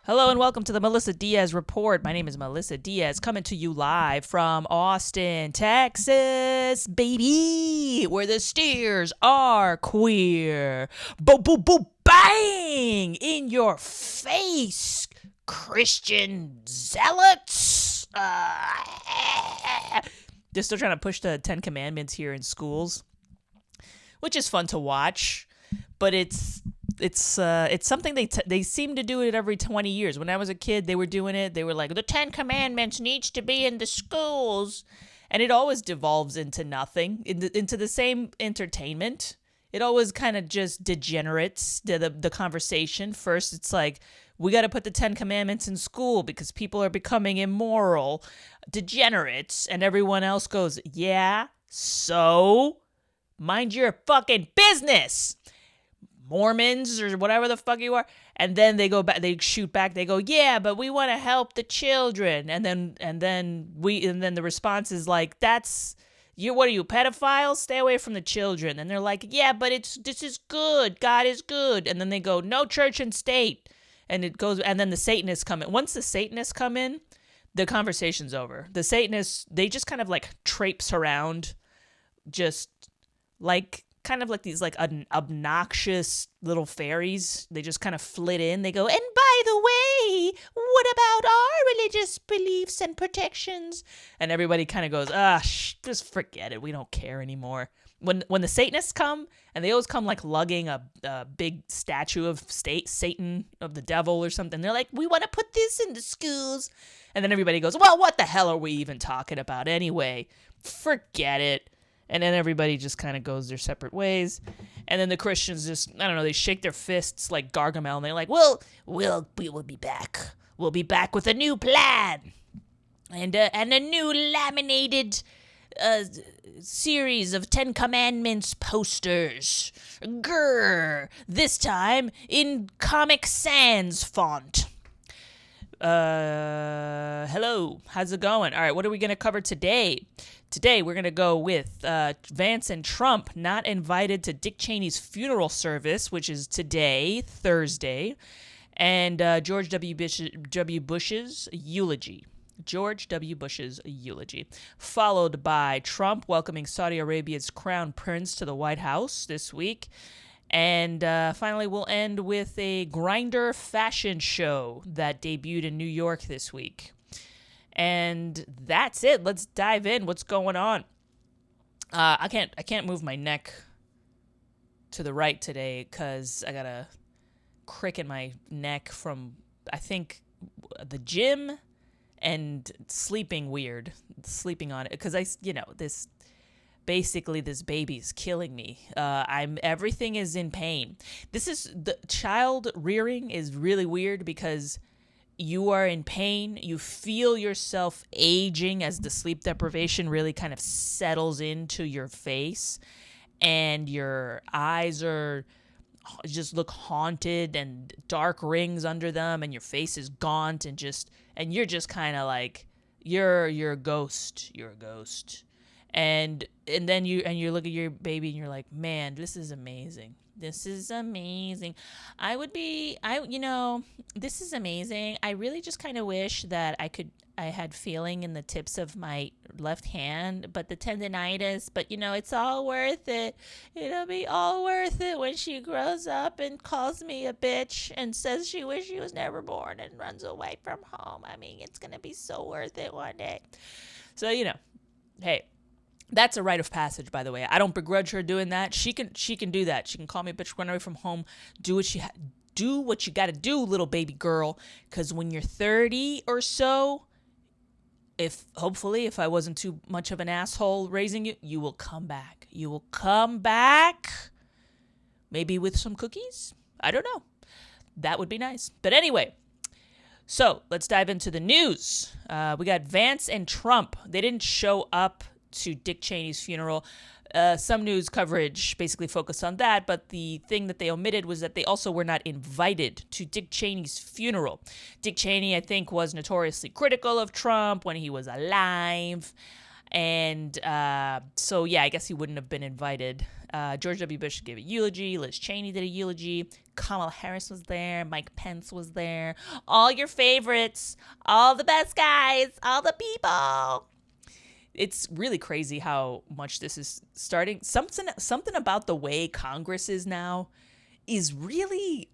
Hello and welcome to the Melissa Diaz Report. My name is Melissa Diaz, coming to you live from Austin, Texas, baby, where the steers are queer. Boom, boom, boom, bang! In your face, Christian zealots. They're still trying to push the Ten Commandments here in schools, which is fun to watch, but it's something they seem to do it every 20 years. When I was a kid, they were doing it. They were like, the Ten Commandments needs to be in the schools. And it always devolves into nothing, into the same entertainment. It always kind of just degenerates the conversation. First, it's like, we got to put the Ten Commandments in school because people are becoming immoral, degenerates. And everyone else goes, yeah, so mind your fucking business, Mormons or whatever the fuck you are. And then they go back, they shoot back, they go, yeah, but we want to help the children. And then the response is like, that's, what are you, pedophiles? Stay away from the children. And they're like, yeah, but this is good, God is good. And then they go, no church and state. And it goes, and then the Satanists come in. Once the Satanists come in, the conversation's over. The Satanists, they just kind of like traipse around, just like kind of like these like obnoxious little fairies. They just kind of flit in. They go, and by the way, what about our religious beliefs and protections? And everybody kind of goes, just forget it. We don't care anymore. When the Satanists come, and they always come like lugging a big statue of Satan, of the devil or something. They're like, we want to put this in the schools. And then everybody goes, well, what the hell are we even talking about anyway? Forget it. And then everybody just kind of goes their separate ways. And then the Christians just, I don't know, they shake their fists like Gargamel. And they're like, well, we will be back. We'll be back with a new plan. And a new laminated series of Ten Commandments posters. Grrr. This time in Comic Sans font. Hello. How's it going? All right, what are we going to cover today? Today, we're going to go with Vance and Trump not invited to Dick Cheney's funeral service, which is today, Thursday, and George W. Bush's eulogy. George W. Bush's eulogy, followed by Trump welcoming Saudi Arabia's crown prince to the White House this week. And finally, we'll end with a Grindr fashion show that debuted in New York this week. And that's it. Let's dive in. What's going on? I can't move my neck to the right today because I got a crick in my neck from, I think, the gym and sleeping on it because this baby's killing me. Everything is in pain. The child rearing is really weird because you are in pain. You feel yourself aging as the sleep deprivation really kind of settles into your face, and your eyes just look haunted and dark rings under them, and your face is gaunt and you're just kind of like you're a ghost. You're a ghost. And then you look at your baby and you're like, man, this is amazing. This is amazing. This is amazing. I really just kind of wish that I had feeling in the tips of my left hand, but the tendinitis, but it's all worth it. It'll be all worth it when she grows up and calls me a bitch and says she wishes she was never born and runs away from home. I mean, it's going to be so worth it one day. So, hey, that's a rite of passage, by the way. I don't begrudge her doing that. She can do that. She can call me a bitch, run away from home, do what you got to do, little baby girl. Because when you're 30 or so, if I wasn't too much of an asshole raising you, you will come back. You will come back, maybe with some cookies. I don't know. That would be nice. But anyway, so let's dive into the news. We got Vance and Trump. They didn't show up to Dick Cheney's funeral. Some news coverage basically focused on that, but the thing that they omitted was that they also were not invited to Dick Cheney's funeral. Dick Cheney, I think, was notoriously critical of Trump when he was alive, and so yeah, I guess he wouldn't have been invited. George W. Bush gave a eulogy. Liz Cheney did a eulogy. Kamala Harris was there. Mike Pence was there. All your favorites. All the best guys. All the people. It's really crazy how much this is starting. Something about the way Congress is now is really,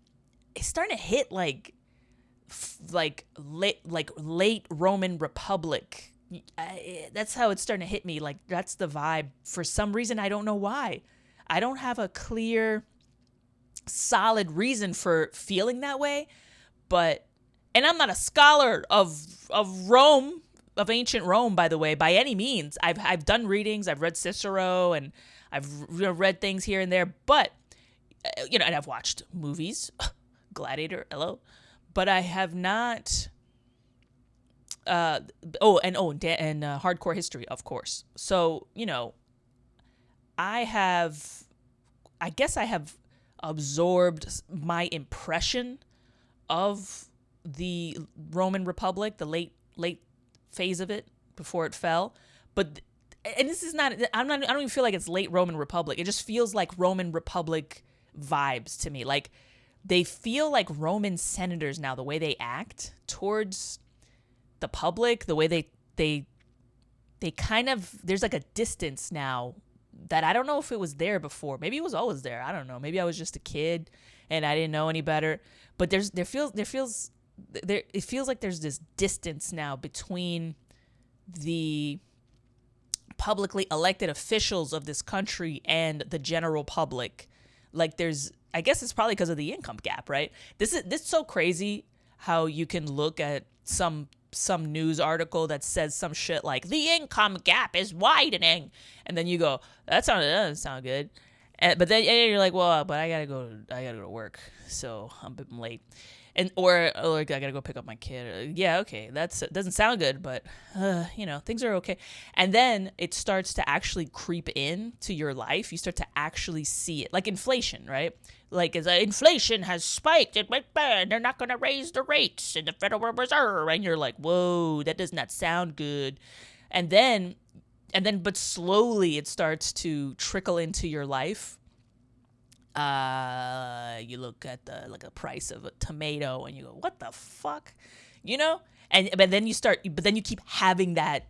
it's starting to hit like late Roman Republic. That's how it's starting to hit me. Like, that's the vibe. For some reason, I don't know why. I don't have a clear, solid reason for feeling that way. And I'm not a scholar of Rome, of ancient Rome, by the way, by any means. I've done readings. I've read Cicero, and I've read things here and there. But and I've watched movies, Gladiator, hello. But I have not. And hardcore history, of course. So I guess I have absorbed my impression of the Roman Republic, the late phase of it before it fell. And this is not. I don't even feel like it's late Roman Republic. It just feels like Roman Republic vibes to me. Like, they feel like Roman senators now, the way they act towards the public, the way they kind of, there's like a distance now that I don't know if it was there before. Maybe it was always there. I don't know. Maybe I was just a kid and I didn't know any better. But it feels like there's this distance now between the publicly elected officials of this country and the general public. Like, I guess it's probably because of the income gap, right? This is so crazy how you can look at some news article that says some shit like the income gap is widening, and then you go, that doesn't sound good, but then you're like, well, but I gotta go to work, so I'm late, or I gotta go pick up my kid. Yeah, okay, doesn't sound good, but things are okay. And then it starts to actually creep in to your life. You start to actually see it, like inflation, right? Like, as inflation has spiked, they're not going to raise the rates in the Federal Reserve, and you're like, whoa, that does not sound good. And then, but slowly it starts to trickle into your life. You look at the price of a tomato, and you go, what the fuck, but then you keep having that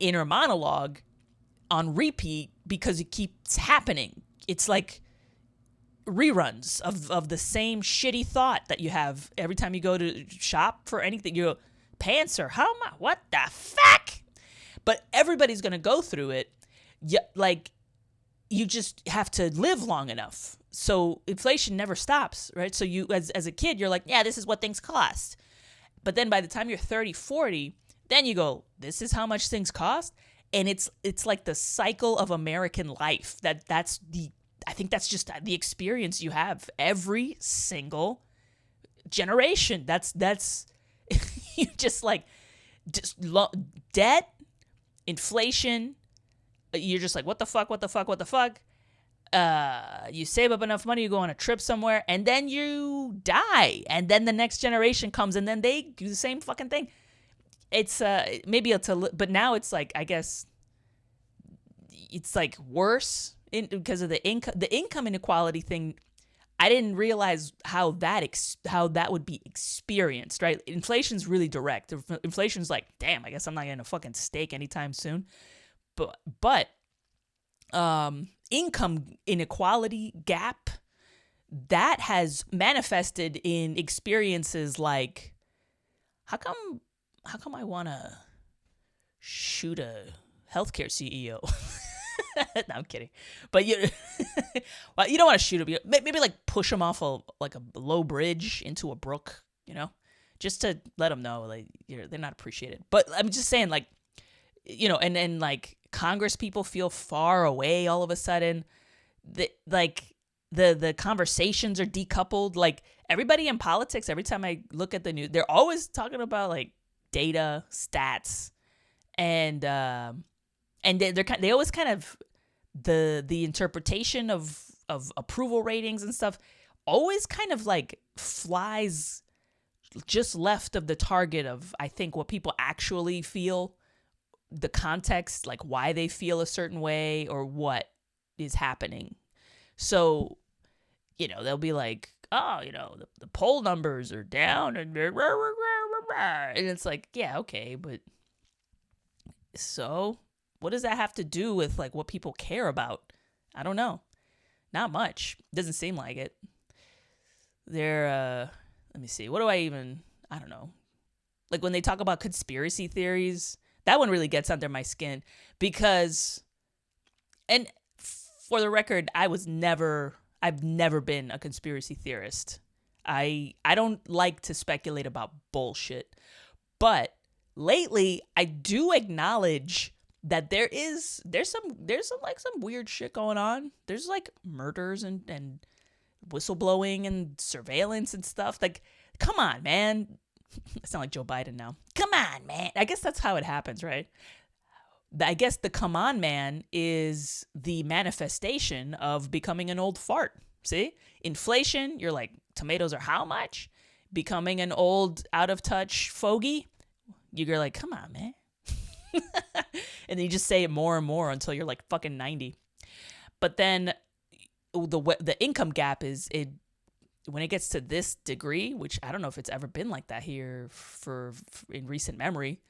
inner monologue on repeat because it keeps happening. It's like reruns of the same shitty thought that you have every time you go to shop for anything. You go, pants or how much? What the fuck? But everybody's gonna go through it. Yeah, like, you just have to live long enough. So inflation never stops, right? So you, as a kid, you're like, yeah, this is what things cost. But then by the time you're 30, 40, then you go, this is how much things cost. And it's like the cycle of American life. I think that's just the experience you have every single generation. That's you debt, inflation. You're just like, what the fuck? You save up enough money, you go on a trip somewhere, and then you die. And then the next generation comes, and then they do the same fucking thing. It's but now it's like, I guess it's like worse because of the income inequality thing. I didn't realize how that would be experienced, right? Inflation's really direct. Inflation's like, damn, I guess I'm not getting a fucking steak anytime soon. But income inequality gap, that has manifested in experiences like, how come I want to shoot a healthcare CEO? No, I'm kidding. But you don't want to shoot him. Maybe like push him off a low bridge into a brook, just to let them know like they're not appreciated. But I'm just saying, like, and like Congress people feel far away all of a sudden. The conversations are decoupled. Like, everybody in politics, every time I look at the news, they're always talking about like data, stats, and they always kind of the interpretation of approval ratings and stuff always kind of like flies just left of the target of, I think, what people actually feel, the context, like why they feel a certain way or what, is happening. So, they'll be like, oh, the poll numbers are down and it's like, yeah, okay, but so what does that have to do with like what people care about? I don't know. Not much. Doesn't seem like it. Let me see. What do I don't know. Like when they talk about conspiracy theories, that one really gets under my skin because, and for the record, I've never been a conspiracy theorist. I don't like to speculate about bullshit. But lately, I do acknowledge that there's some weird shit going on. There's like murders and whistleblowing and surveillance and stuff. Like, come on, man. I sound like Joe Biden now. Come on, man. I guess that's how it happens, right? I guess the come on, man is the manifestation of becoming an old fart. See? Inflation, you're like, tomatoes are how much? Becoming an old, out of touch fogey, you're like, come on, man. And then you just say it more and more until you're like fucking 90. But then the income gap is when it gets to this degree, which I don't know if it's ever been like that here for in recent memory,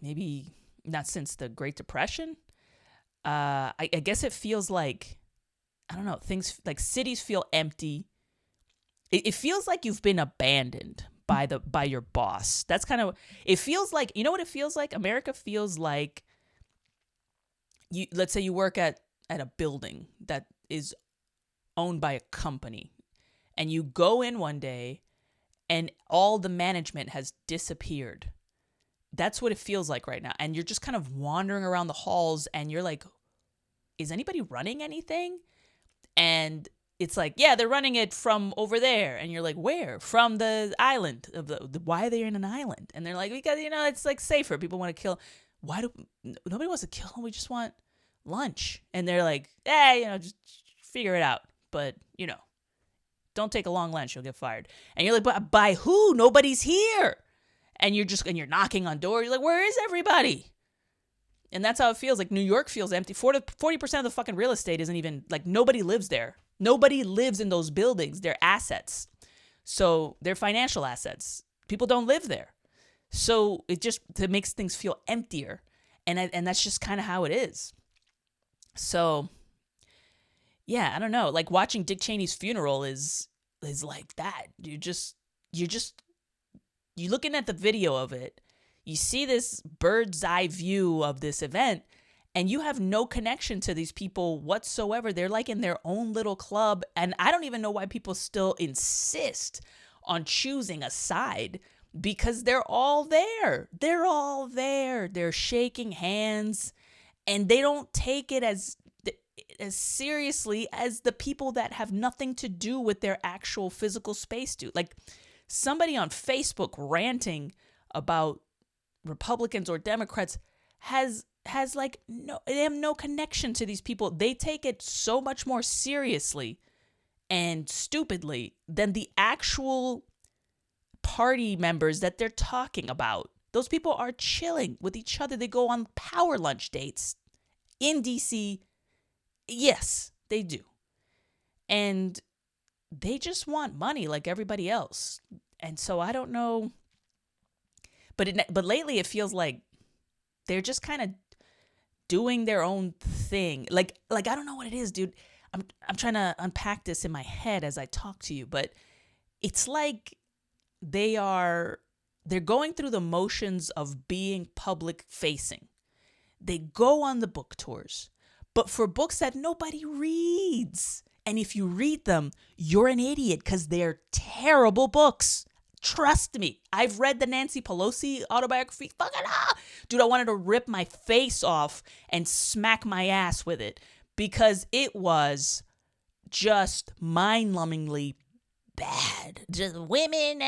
maybe not since the Great Depression. I guess it feels like, I don't know, things like cities feel empty. It feels like you've been abandoned by your boss. That's kind of, it feels like, you know what it feels like? America feels like let's say you work at a building that is owned by a company, and you go in one day and all the management has disappeared. That's what it feels like right now. And you're just kind of wandering around the halls and you're like, is anybody running anything? And it's like, yeah, they're running it from over there. And you're like, where? From the island. Why are they in an island? And they're like, because, it's like safer. People want to kill. Nobody wants to kill them. We just want lunch. And they're like, just figure it out. But, don't take a long lunch. You'll get fired. And you're like, but by who? Nobody's here. And you're knocking on doors. You're like, where is everybody? And that's how it feels. Like New York feels empty. 40% of the fucking real estate isn't even, like, nobody lives there. Nobody lives in those buildings. They're assets. So they're financial assets. People don't live there. So it makes things feel emptier. And that's just kind of how it is. So, yeah, I don't know. Like watching Dick Cheney's funeral is like that. You're looking at the video of it. You see this bird's eye view of this event, and you have no connection to these people whatsoever. They're like in their own little club, and I don't even know why people still insist on choosing a side, because they're all there. They're all there. They're shaking hands, and they don't take it as seriously as the people that have nothing to do with their actual physical space do. Like somebody on Facebook ranting about Republicans or Democrats has like they have no connection to these people. They take it so much more seriously and stupidly than the actual party members that they're talking about. Those people are chilling with each other. They go on power lunch dates in DC. Yes, they do. And they just want money like everybody else. And so I don't know. But lately it feels like they're just kind of doing their own thing. Like I don't know what it is, dude. I'm trying to unpack this in my head as I talk to you, but it's like they're going through the motions of being public facing. They go on the book tours, but for books that nobody reads. And if you read them, you're an idiot because they're terrible books. Trust me. I've read the Nancy Pelosi autobiography. Fucking dude, I wanted to rip my face off and smack my ass with it because it was just mind-numbingly bad. Just women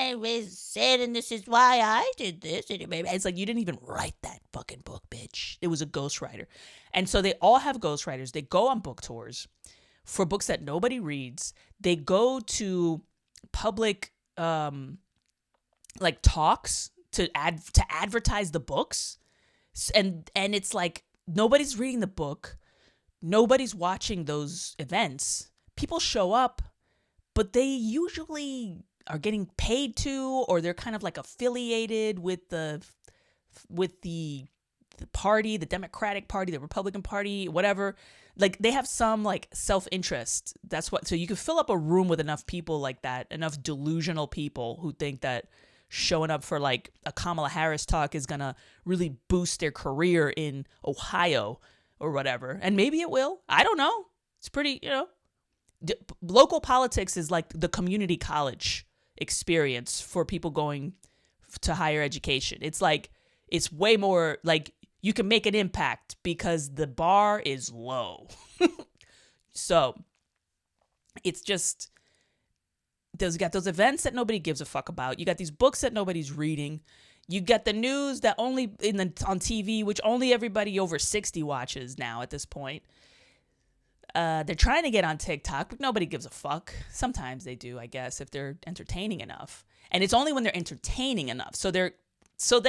said, and this is why I did this. It's like, you didn't even write that fucking book, bitch. It was a ghostwriter. And so they all have ghostwriters. They go on book tours for books that nobody reads. They go to public like talks to advertise the books. And it's like nobody's reading the book. nobody's watching those events. People show up, but they usually are getting paid to, or they're kind of like affiliated with the party, the Democratic Party, the Republican Party, whatever. Like they have some like self-interest. That's what. So you could fill up a room with enough people like that, enough delusional people who think that showing up for like a Kamala Harris talk is gonna really boost their career in Ohio or whatever. And maybe it will. I don't know. It's pretty, local politics is like the community college experience for people going to higher education. It's like, it's way more like you can make an impact because the bar is low. So it's just, you got those events that nobody gives a fuck about. You got these books that nobody's reading. You get the news that only on TV, which only everybody over 60 watches now at this point. They're trying to get on TikTok, but nobody gives a fuck. Sometimes they do, I guess, if they're entertaining enough. And it's only when they're entertaining enough. So then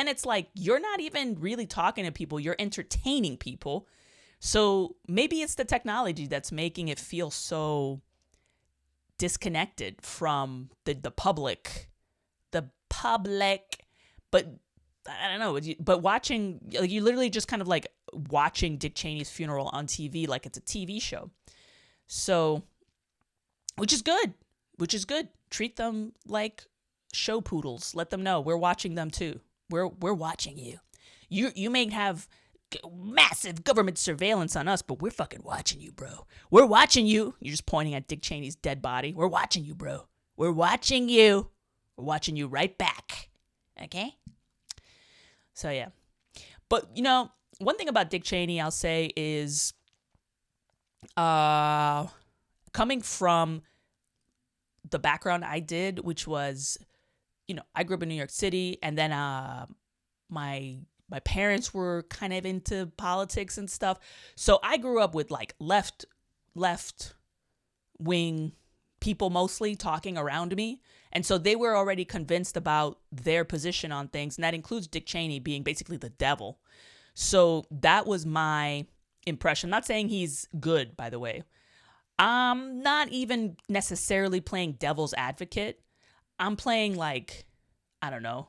it's like, you're not even really talking to people. You're entertaining people. So maybe it's the technology that's making it feel so disconnected from the public. But I don't know. But watching, like, you literally just kind of like watching Dick Cheney's funeral on TV like it's a TV show. So, which is good. Treat them like show poodles. Let them know we're watching them too. We're watching you. You may have massive government surveillance on us, but we're fucking watching you, bro. We're watching you. You're just pointing at Dick Cheney's dead body. We're watching you, bro. We're watching you. We're watching you right back. Okay? So, yeah. But, one thing about Dick Cheney I'll say is coming from the background I did, which was, I grew up in New York City, and then my parents were kind of into politics and stuff. So I grew up with like left wing people mostly talking around me. And so they were already convinced about their position on things. And that includes Dick Cheney being basically the devil. So that was my impression. I'm not saying he's good, by the way. I'm not even necessarily playing devil's advocate. I'm playing like, I don't know.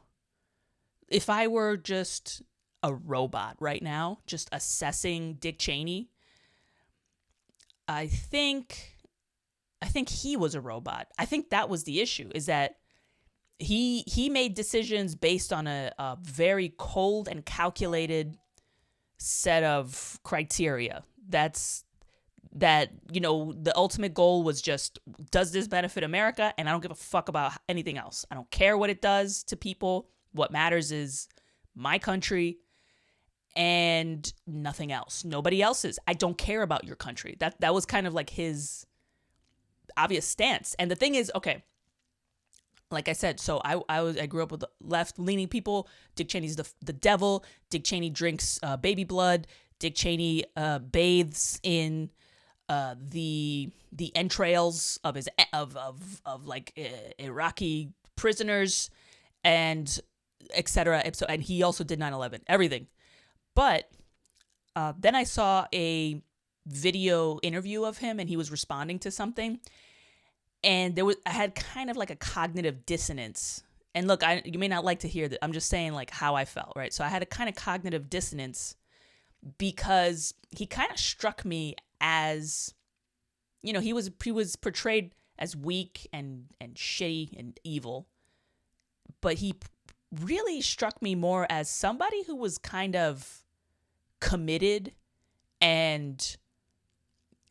If I were just a robot right now, just assessing Dick Cheney, I think he was a robot. I think that was the issue, is that he made decisions based on a very cold and calculated set of criteria. The ultimate goal was just, does this benefit America? And I don't give a fuck about anything else. I don't care what it does to people. What matters is my country and nothing else. Nobody else's. I don't care about your country. That was kind of like his obvious stance. And the thing is, okay, like I said, so I grew up with left-leaning people. Dick Cheney's the devil. Dick Cheney drinks baby blood. Dick Cheney bathes in the entrails of his Iraqi prisoners, and etc. And he also did 9/11, everything. But then I saw a video interview of him, and he was responding to something, and I had kind of like a cognitive dissonance. And look, you may not like to hear that. I'm just saying like how I felt, right? So I had a kind of cognitive dissonance because he kind of struck me as, he was portrayed as weak and shitty and evil, but he really struck me more as somebody who was kind of committed and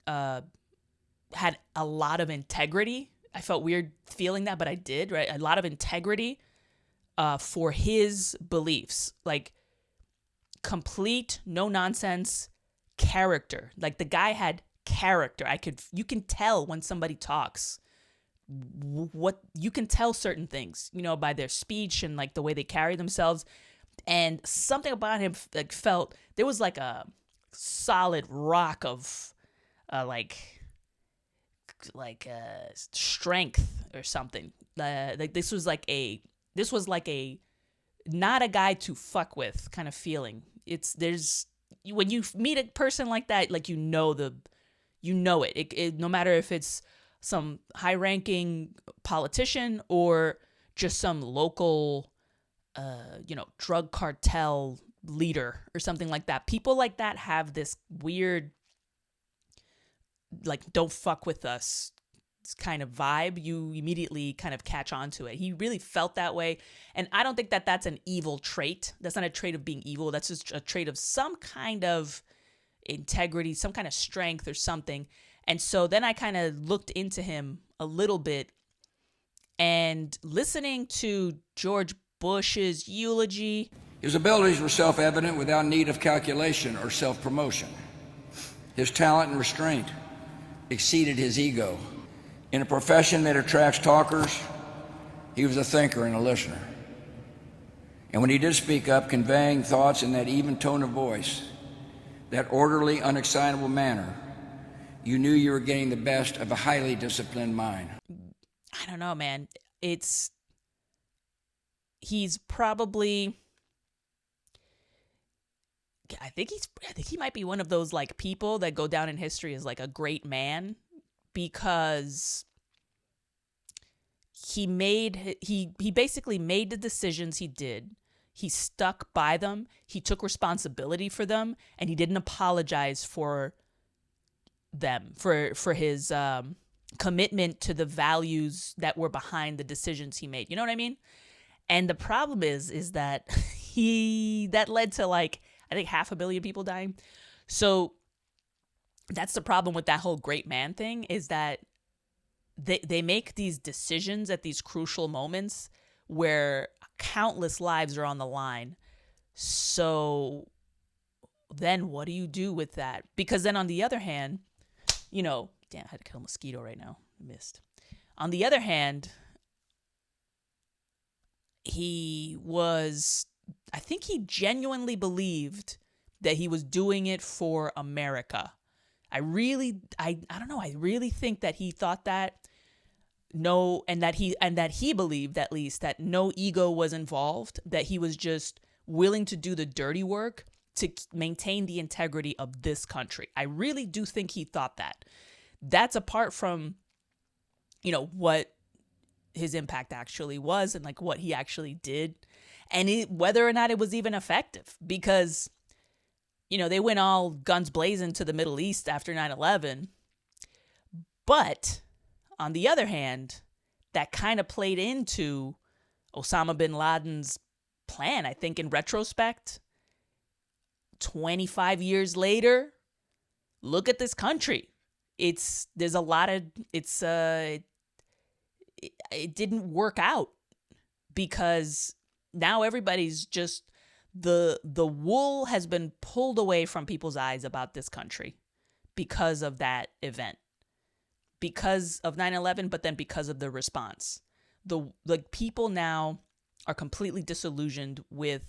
had a lot of integrity. I felt weird feeling that, but I did, right? A lot of integrity for his beliefs, like complete no nonsense character. Like the guy had character. You can tell when somebody talks what you can tell certain things, by their speech and like the way they carry themselves. And something about him like felt there was like a solid rock of strength or something. Like this was like a not a guy to fuck with kind of feeling. There's when you meet a person like that, like, you know it no matter if it's some high-ranking politician or just some local, drug cartel leader or something like that. People like that have this weird, like, don't fuck with us kind of vibe. You immediately kind of catch on to it. He really felt that way. And I don't think that that's an evil trait. That's not a trait of being evil. That's just a trait of some kind of integrity, some kind of strength or something. And so then I kind of looked into him a little bit, and listening to George Bush's eulogy. His abilities were self-evident without need of calculation or self-promotion. His talent and restraint exceeded his ego. In a profession that attracts talkers, he was a thinker and a listener. And when he did speak up, conveying thoughts in that even tone of voice, that orderly, unexcitable manner, you knew you were getting the best of a highly disciplined mind. I don't know, man. He's probably, I think he might be one of those, like, people that go down in history as, like, a great man, because he basically made the decisions he did. He stuck by them. He took responsibility for them, and he didn't apologize for them, for his commitment to the values that were behind the decisions he made. You know what I mean? And the problem is that that led to, like, I think 500 million people dying. So that's the problem with that whole great man thing, is that they make these decisions at these crucial moments where countless lives are on the line. So then what do you do with that? Because then on the other hand, damn, I had to kill a mosquito right now. I missed. On the other hand, I think he genuinely believed that he was doing it for America. I don't know. I really think that he thought that. No, and that he believed, at least, that no ego was involved, that he was just willing to do the dirty work to maintain the integrity of this country. I really do think he thought that. That's apart from, what his impact actually was and, like, what he actually did, and whether or not it was even effective, because, they went all guns blazing to the Middle East after 9/11. But on the other hand, that kind of played into Osama bin Laden's plan. I think in retrospect, 25 years later, look at this country. It didn't work out, because now everybody's just, the wool has been pulled away from people's eyes about this country because of that event, because of 9/11, but then because of the response. People now are completely disillusioned with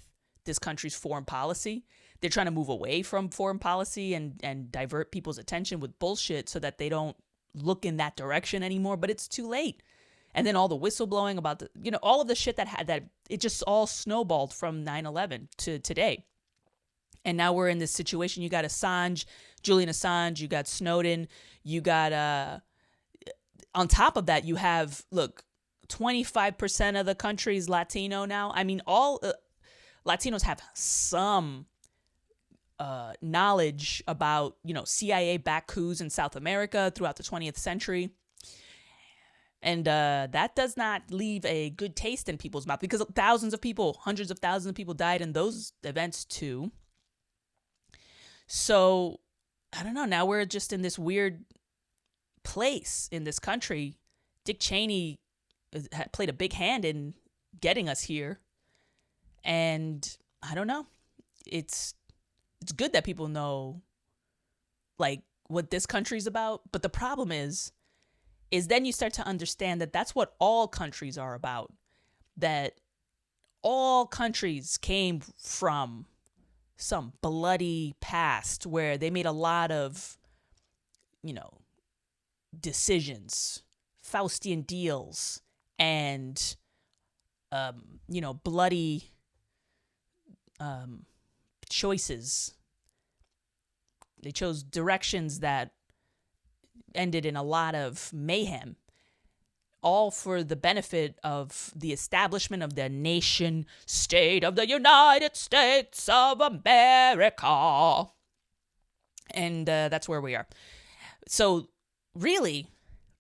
this country's foreign policy. They're trying to move away from foreign policy and divert people's attention with bullshit so that they don't look in that direction anymore, but it's too late. And then all the whistleblowing about all of the shit that it just all snowballed from 9/11 to today. And now we're in this situation. You got Julian Assange, you got Snowden, you got, on top of that, you have, 25% of the country's Latino now. I mean, all Latinos have some knowledge about, CIA-backed coups in South America throughout the 20th century. And that does not leave a good taste in people's mouth, because hundreds of thousands of people died in those events too. So, I don't know. Now we're just in this weird place in this country. Dick Cheney played a big hand in getting us here. And I don't know. It's good that people know, like, what this country's about. But the problem is then you start to understand that that's what all countries are about. That all countries came from some bloody past where they made a lot of, decisions, Faustian deals, and, bloody choices They chose directions that ended in a lot of mayhem, all for the benefit of the establishment of the nation state of the United States of America. And that's where we are. So really,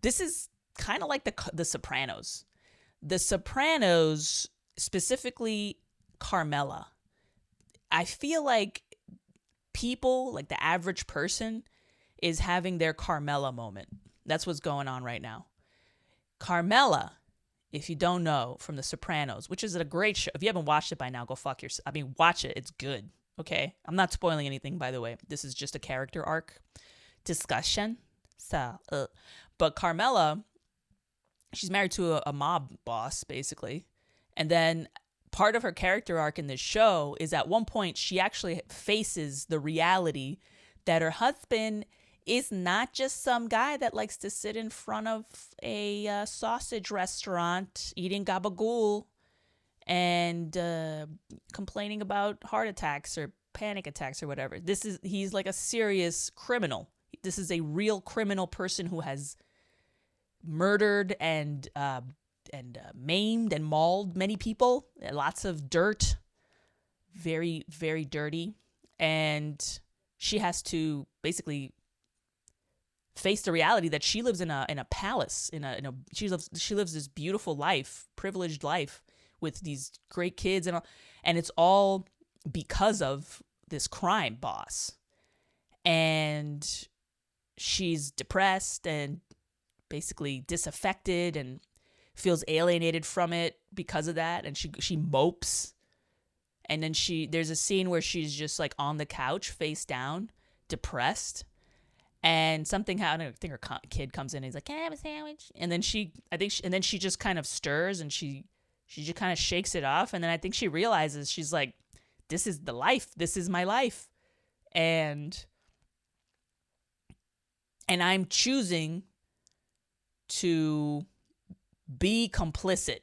this is kind of like the Sopranos. The Sopranos, specifically Carmella, I feel like people, like the average person, is having their Carmella moment. That's what's going on right now. Carmella, if you don't know, from The Sopranos, which is a great show. If you haven't watched it by now, go fuck yourself. I mean, watch it. It's good. Okay? I'm not spoiling anything, by the way. This is just a character arc discussion. But Carmella, she's married to a mob boss, basically. And then part of her character arc in this show is at one point she actually faces the reality that her husband is not just some guy that likes to sit in front of a sausage restaurant eating gabagool and complaining about heart attacks or panic attacks or whatever. He's like a serious criminal. This is a real criminal person who has murdered and maimed and mauled many people. Lots of dirt. Very, very dirty. And she has to basically face the reality that she lives in a palace. She lives this beautiful life, privileged life with these great kids and it's all because of this crime boss. And she's depressed and basically disaffected and feels alienated from it because of that, and she mopes. And then there's a scene where she's just like on the couch face down, depressed, and something happened. I think her kid comes in and he's like, "Can I have a sandwich?" And then she just kind of stirs and she just kind of shakes it off, and then I think she realizes, she's like, this is the life, this is my life, and I'm choosing to be complicit.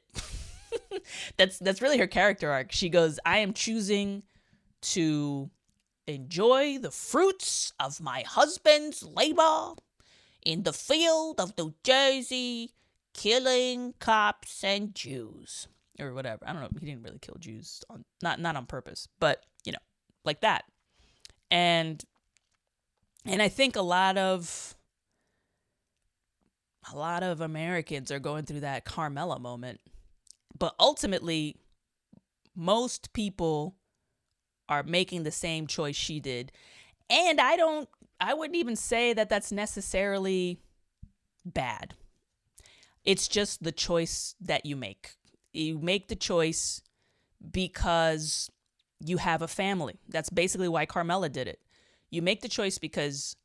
That's really her character arc. She goes, I am choosing to enjoy the fruits of my husband's labor in the field of New Jersey, killing cops and Jews or whatever. I don't know. He didn't really kill Jews not on purpose, but like that. And I think a lot of Americans are going through that Carmella moment. But ultimately, most people are making the same choice she did. And I wouldn't even say that that's necessarily bad. It's just the choice that you make. You make the choice because you have a family. That's basically why Carmella did it. You make the choice because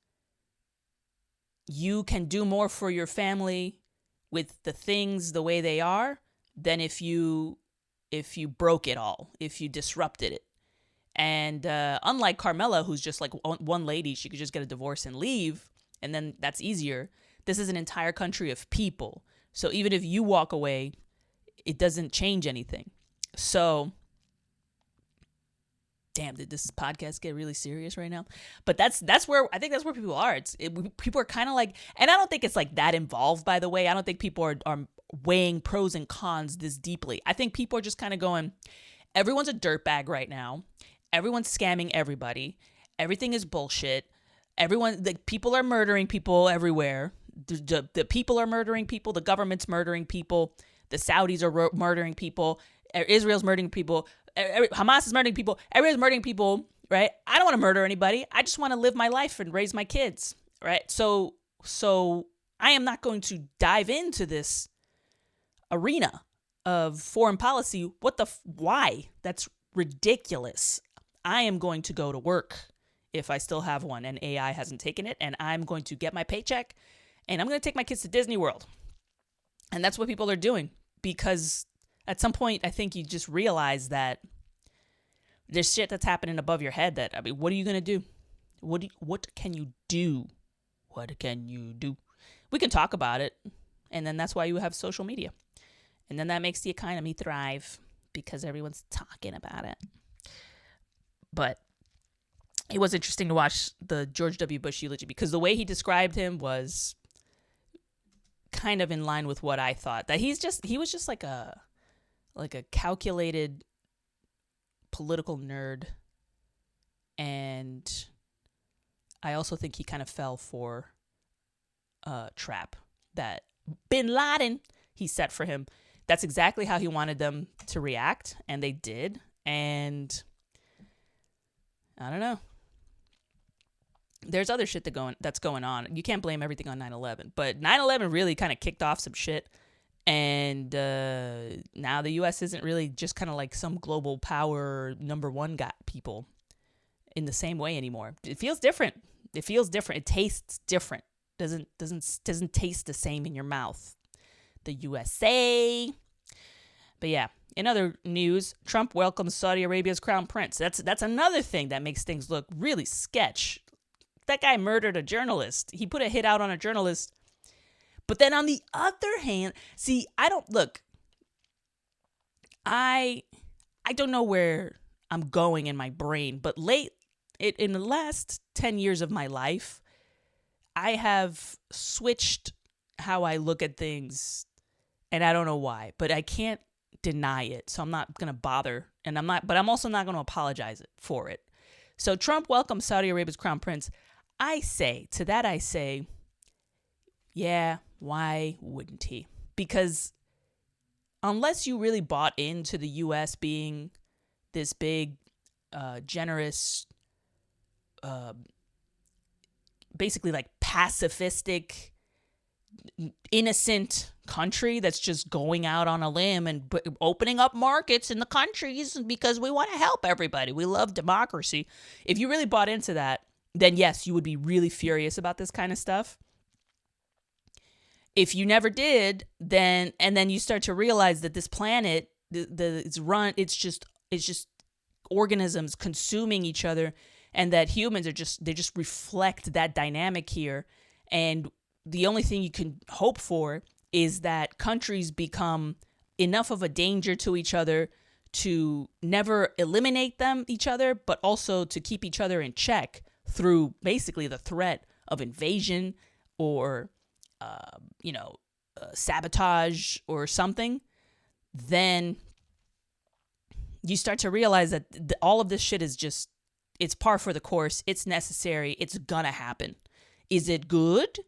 you can do more for your family with the things the way they are than if you broke it all, if you disrupted it. And unlike Carmella, who's just like one lady, she could just get a divorce and leave, and then that's easier. This is an entire country of people. So even if you walk away, it doesn't change anything. So, damn, did this podcast get really serious right now? But that's where people are. People are kind of like, and I don't think it's like that involved, by the way. I don't think people are weighing pros and cons this deeply. I think people are just kind of going, everyone's a dirtbag right now. Everyone's scamming everybody. Everything is bullshit. People are murdering people everywhere. The people are murdering people. The government's murdering people. The Saudis are murdering people. Israel's murdering people. Hamas is murdering people. Everyone's murdering people, right? I don't want to murder anybody. I just want to live my life and raise my kids, right? So I am not going to dive into this arena of foreign policy. Why? That's ridiculous. I am going to go to work if I still have one and AI hasn't taken it, and I'm going to get my paycheck and I'm going to take my kids to Disney World. And that's what people are doing, because at some point I think you just realize that there's shit that's happening above your head that, I mean, what are you going to do? What can you do? What can you do? We can talk about it, and then that's why you have social media. And then that makes the economy thrive because everyone's talking about it. But it was interesting to watch the George W. Bush eulogy because the way he described him was kind of in line with what I thought. That he was just like a calculated political nerd, and I also think he kind of fell for a trap that Bin Laden he set for him. That's exactly how he wanted them to react, and they did. And I don't know. There's other shit that's going on. You can't blame everything on 9/11, but 9/11 really kind of kicked off some shit. And now the U.S. isn't really just kind of like some global power number one people in the same way anymore. It feels different. It tastes different. Doesn't taste the same in your mouth. The USA. But yeah, in other news, Trump welcomes Saudi Arabia's crown prince. That's another thing that makes things look really sketch. That guy murdered a journalist. He put a hit out on a journalist. But then on the other hand, see, I don't know where I'm going in my brain, but in the last 10 years of my life, I have switched how I look at things, and I don't know why, but I can't deny it. So I'm not going to bother, but I'm also not going to apologize for it. So Trump welcomes Saudi Arabia's crown prince. I say, yeah, why wouldn't he? Because unless you really bought into the U.S. being this big, generous, basically like pacifistic, innocent country that's just going out on a limb and opening up markets in the countries because we want to help everybody. We love democracy. If you really bought into that, then yes, you would be really furious about this kind of stuff. If you never did, then you start to realize that this planet, it's just organisms consuming each other, and that humans they just reflect that dynamic here. And the only thing you can hope for is that countries become enough of a danger to each other to never eliminate each other, but also to keep each other in check through basically the threat of invasion or sabotage or something. Then you start to realize that all of this shit is just, it's par for the course. It's necessary. It's gonna happen. Is it good?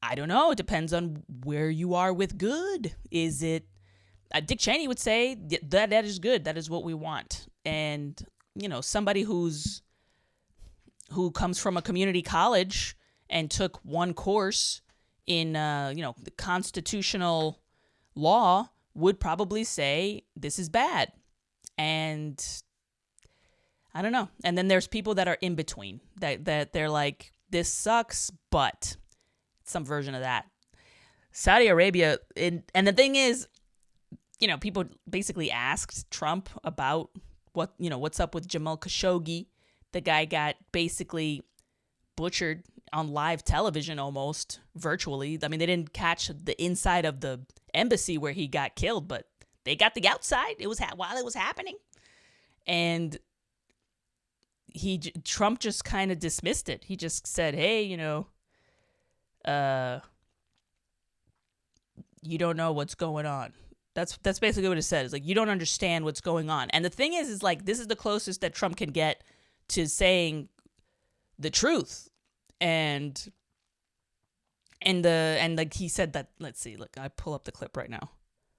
I don't know. It depends on where you are with good. Is it, Dick Cheney would say that is good. That is what we want. And, somebody who comes from a community college and took one course in, the constitutional law would probably say this is bad. And I don't know. And then there's people that are in between that they're like, this sucks, but some version of that. Saudi Arabia, and the thing is, people basically asked Trump about what's up with Jamal Khashoggi. The guy got basically butchered on live television, almost virtually. I mean, they didn't catch the inside of the embassy where he got killed, but they got the outside. It was while it was happening, and Trump just kind of dismissed it. He just said, "Hey, you don't know what's going on." That's basically what it said. It's like, you don't understand what's going on. And the thing is like, this is the closest that Trump can get to saying the truth. And like he said that, let's see, look, I pull up the clip right now.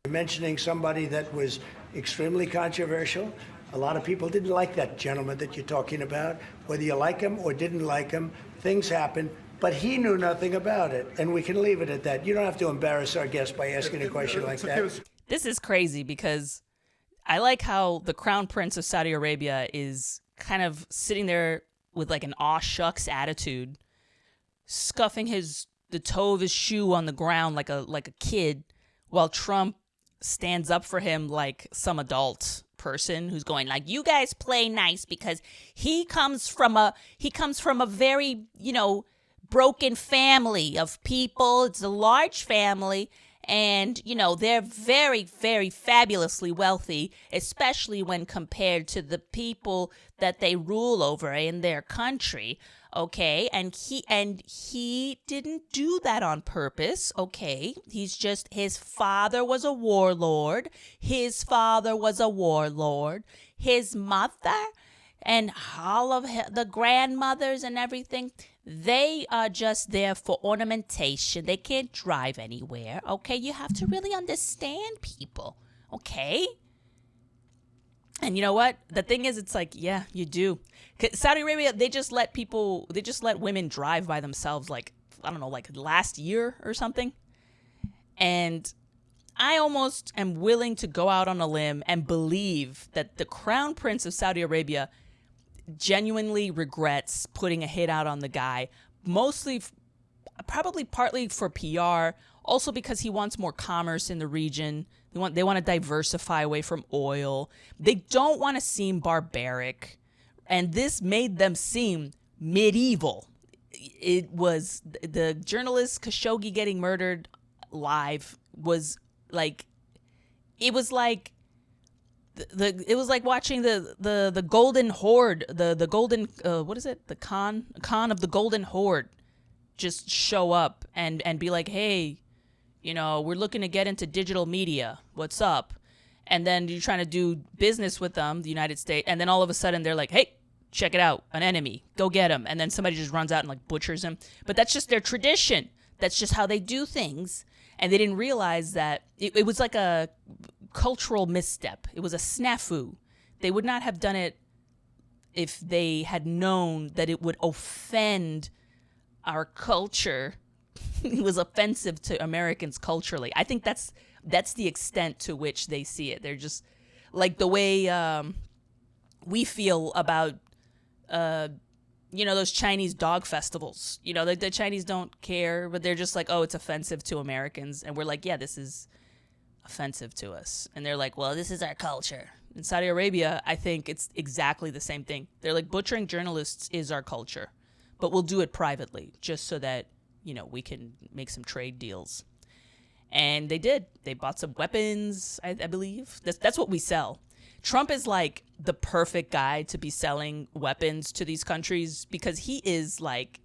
Mentioning somebody that was extremely controversial. A lot of people didn't like that gentleman that you're talking about. Whether you like him or didn't like him, things happen. But he knew nothing about it, and we can leave it at that. You don't have to embarrass our guest by asking a question like that. This is crazy because I like how the Crown Prince of Saudi Arabia is kind of sitting there with like an aw shucks attitude, scuffing the toe of his shoe on the ground like a kid, while Trump stands up for him like some adult person who's going like, you guys play nice because he comes from a very, broken family of people. It's a large family, And, they're very, very fabulously wealthy, especially when compared to the people that they rule over in their country. Okay. And he didn't do that on purpose. Okay. His father was a warlord. His mother and all of the grandmothers and everything, they are just there for ornamentation. They can't drive anywhere. Okay. You have to really understand people. Okay. And you know what? The thing is, it's like, yeah, you do. Saudi Arabia, they just let women drive by themselves, like, I don't know, like last year or something. And I almost am willing to go out on a limb and believe that the Crown Prince of Saudi Arabia genuinely regrets putting a hit out on the guy, probably partly for PR, also because he wants more commerce in the region. They want to diversify away from oil. They don't want to seem barbaric. And this made them seem medieval. It was the journalist Khashoggi getting murdered live was like, it was like watching the Golden Horde, the Golden, what is it? The Khan of the Golden Horde just show up and be like, hey, we're looking to get into digital media. What's up? And then you're trying to do business with them, the United States. And then all of a sudden they're like, hey, check it out. An enemy. Go get him. And then somebody just runs out and like butchers him. But that's just their tradition. That's just how they do things. And they didn't realize that it was like a cultural misstep. It was a snafu. They would not have done it if they had known that it would offend our culture. It was offensive to Americans culturally. I think that's the extent to which they see it. They're just like the way we feel about those Chinese dog festivals. The Chinese don't care, but they're just like, oh, it's offensive to Americans, and we're like, yeah, this is offensive to us. And they're like, well, this is our culture. In Saudi Arabia, I think it's exactly the same thing. They're like, butchering journalists is our culture, but we'll do it privately just so that we can make some trade deals. And they did. They bought some weapons, I believe. That's what we sell. Trump is like the perfect guy to be selling weapons to these countries because he is like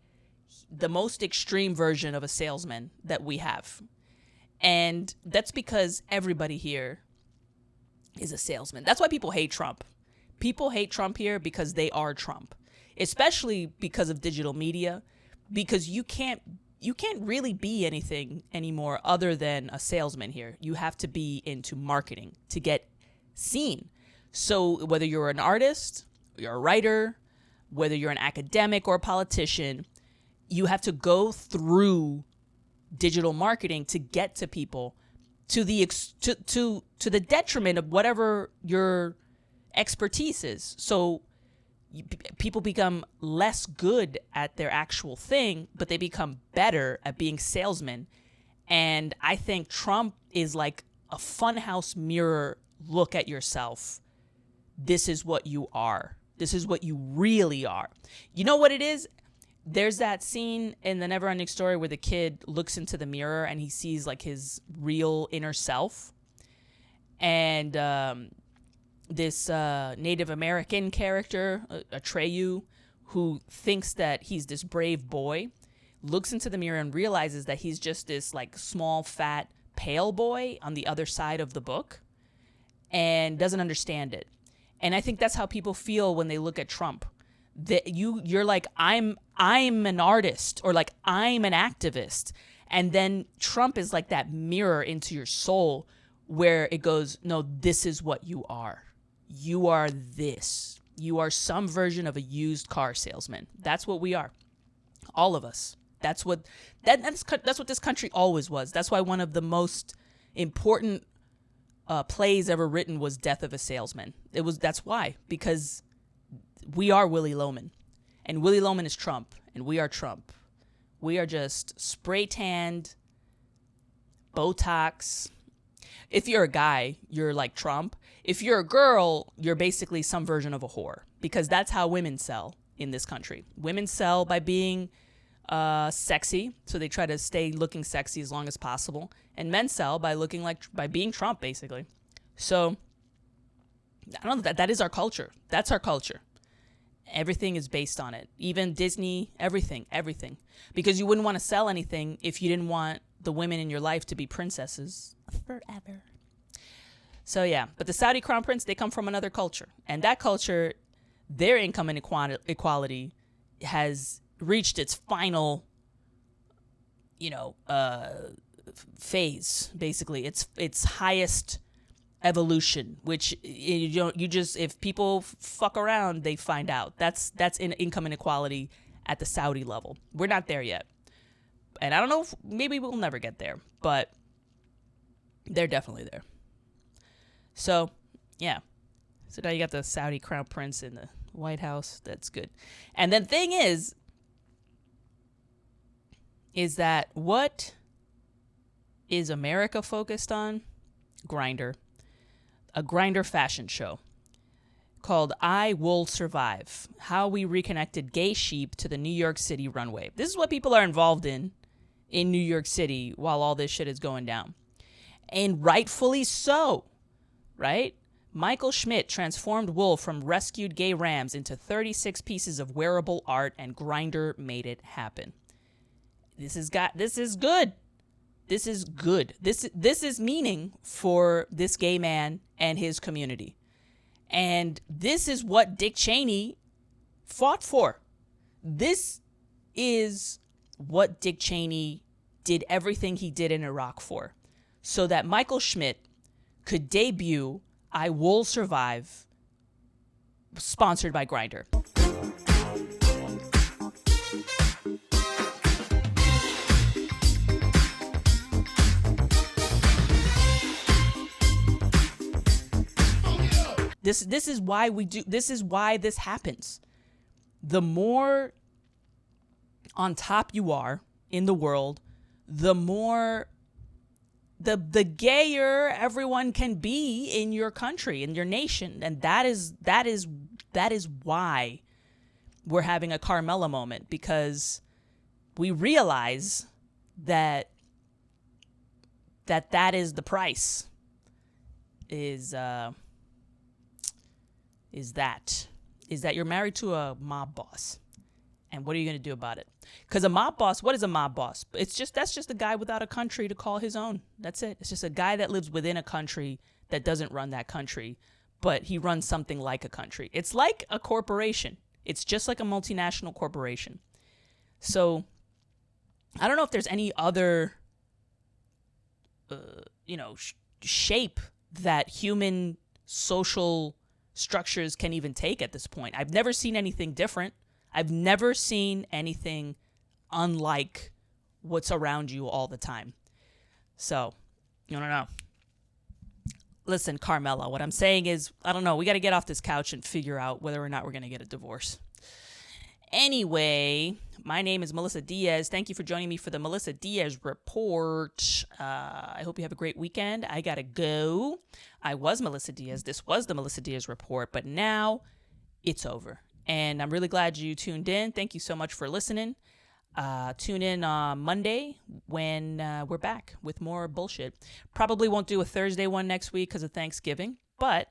the most extreme version of a salesman that we have. And that's because everybody here is a salesman. That's why people hate Trump. People hate Trump here because they are Trump, especially because of digital media, because you can't really be anything anymore other than a salesman here. You have to be into marketing to get seen. So whether you're an artist, you're a writer, whether you're an academic or a politician, you have to go through digital marketing to get to people, to the detriment of whatever your expertise is. So people become less good at their actual thing, but they become better at being salesmen. And I think Trump is like a funhouse mirror look at yourself. This is what you are. This is what you really are. You know what it is? There's that scene in the Neverending Story where the kid looks into the mirror and he sees like his real inner self. And this Native American character, Atreyu, who thinks that he's this brave boy, looks into the mirror and realizes that he's just this like small, fat, pale boy on the other side of the book and doesn't understand it. And I think that's how people feel when they look at Trump. That you're like, I'm an artist, or like I'm an activist. And then Trump is like that mirror into your soul where it goes, no, this is what you are. You are this. You are some version of a used car salesman. That's what we are. All of us. That's what this country always was. That's why one of the most important plays ever written was Death of a Salesman. That's why, because we are Willy Loman, and Willy Loman is Trump, and we are Trump. We are just spray tanned, Botox. If you're a guy, you're like Trump. If you're a girl, you're basically some version of a whore, because that's how women sell in this country. Women sell by being sexy, so they try to stay looking sexy as long as possible. And men sell by being Trump, basically. So I don't know, that is our culture. That's our culture. Everything is based on it. Even Disney, everything. Because you wouldn't want to sell anything if you didn't want the women in your life to be princesses forever. So yeah, but the Saudi crown prince, they come from another culture. And that culture, their income inequality has reached its final, phase, basically. Its highest evolution, which if people fuck around, they find out. That's in income inequality at the Saudi level. We're not there yet. And I don't know, maybe we'll never get there, but they're definitely there. So, yeah. So now you got the Saudi crown prince in the White House. That's good. And then thing is that what is America focused on? Grindr. A Grindr fashion show called I Will Survive, How We Reconnected Gay Sheep to the New York City Runway. This is what people are involved in New York City while all this shit is going down. And rightfully so, right? Michael Schmidt transformed wool from rescued gay rams into 36 pieces of wearable art, and Grindr made it happen. This is good. This is good. This is meaning for this gay man and his community. And this is what Dick Cheney fought for. This is what Dick Cheney did everything he did in Iraq for. So that Michael Schmidt could debut I Will Survive, sponsored by Grindr. This is why we do. This is why this happens. The more on top you are in the world, the more the gayer everyone can be in your country, in your nation, and that is why we're having a Carmella moment, because we realize that is the price. Is that you're married to a mob boss. And what are you going to do about it? Because a mob boss, what is a mob boss? That's just a guy without a country to call his own. That's it. It's just a guy that lives within a country that doesn't run that country, but he runs something like a country. It's like a corporation. It's just like a multinational corporation. So I don't know if there's any other, shape that human social structures can even take at this point. I've never seen anything different. I've never seen anything unlike what's around you all the time. So, I don't know. Listen, Carmella, what I'm saying is, I don't know, we got to get off this couch and figure out whether or not we're going to get a divorce. Anyway, my name is Melissa Diaz. Thank you for joining me for the Melissa Diaz Report. I hope you have a great weekend. I got to go. I was Melissa Diaz. This was the Melissa Diaz Report, but now it's over. And I'm really glad you tuned in. Thank you so much for listening. Tune in on Monday when we're back with more bullshit. Probably won't do a Thursday one next week because of Thanksgiving, but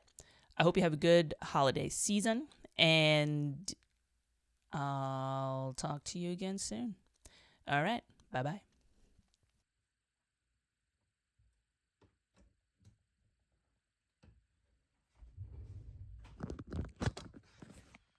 I hope you have a good holiday season, and I'll talk to you again soon. All right. Bye-bye.